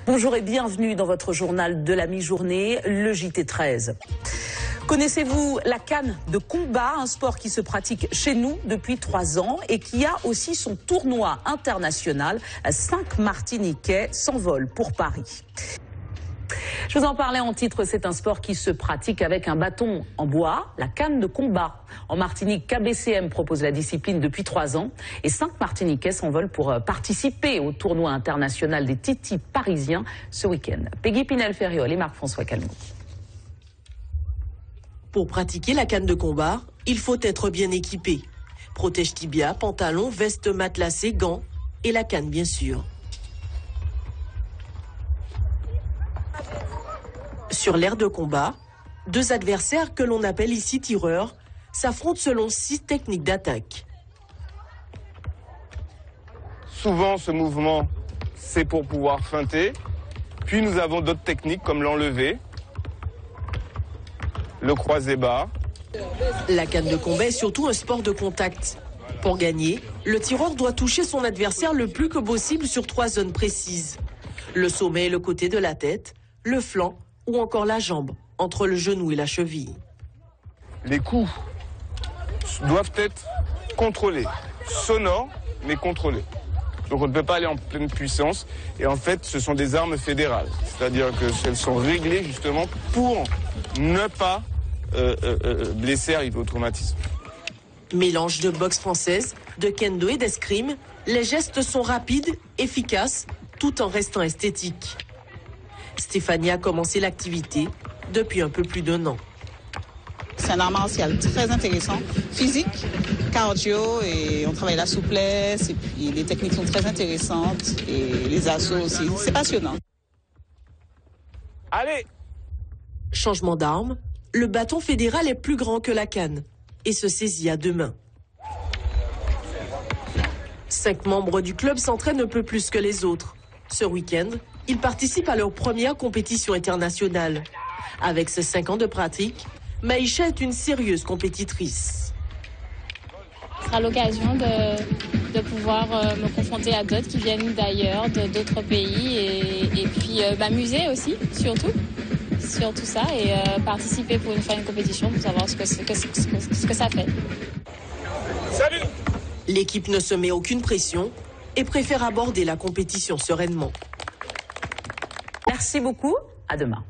Bonjour et bienvenue dans votre journal de la mi-journée, le JT13. Connaissez-vous la canne de combat, un sport qui se pratique chez nous depuis 3 ans et qui a aussi son tournoi international. 5 Martiniquais s'envolent pour Paris. Je vous en parlais en titre, c'est un sport qui se pratique avec un bâton en bois, la canne de combat. En Martinique, KBCM propose la discipline depuis 3 ans et 5 Martiniquais s'envolent pour participer au tournoi international des titis parisiens ce week-end. Peggy Pinel-Ferriol et Marc-François Calmont. Pour pratiquer la canne de combat, il faut être bien équipé. Protège tibia, pantalon, veste matelassée, gants et la canne bien sûr. Sur l'aire de combat, 2 adversaires que l'on appelle ici tireurs s'affrontent selon 6 techniques d'attaque. Souvent, ce mouvement, c'est pour pouvoir feinter. Puis nous avons d'autres techniques comme l'enlevé, le croisé bas. La canne de combat est surtout un sport de contact. Pour gagner, le tireur doit toucher son adversaire le plus que possible sur 3 zones précises. Le sommet et le côté de la tête, le flanc ou encore la jambe, entre le genou et la cheville. Les coups doivent être contrôlés, sonores mais contrôlés. Donc on ne peut pas aller en pleine puissance. Et en fait, ce sont des armes fédérales. C'est-à-dire qu'elles sont réglées justement pour ne pas blesser, arriver au traumatisme. Mélange de boxe française, de kendo et d'escrime, les gestes sont rapides, efficaces, tout en restant esthétiques. Stéphanie a commencé l'activité depuis un peu plus d'1 an. C'est un art martial très intéressant, physique, cardio, et on travaille la souplesse, et puis les techniques sont très intéressantes, et les assauts aussi, c'est passionnant. Allez! Changement d'arme, le bâton fédéral est plus grand que la canne et se saisit à 2 mains. 5 membres du club s'entraînent un peu plus que les autres. Ce week-end, ils participent à leur première compétition internationale. Avec ses 5 ans de pratique, Maïcha est une sérieuse compétitrice. Ce sera l'occasion de pouvoir me confronter à d'autres qui viennent d'ailleurs, d'autres pays, et puis m'amuser aussi, surtout ça, et participer pour une fois à une compétition pour savoir ce que ça fait. Salut! L'équipe ne se met aucune pression et préfère aborder la compétition sereinement. Merci beaucoup, à demain.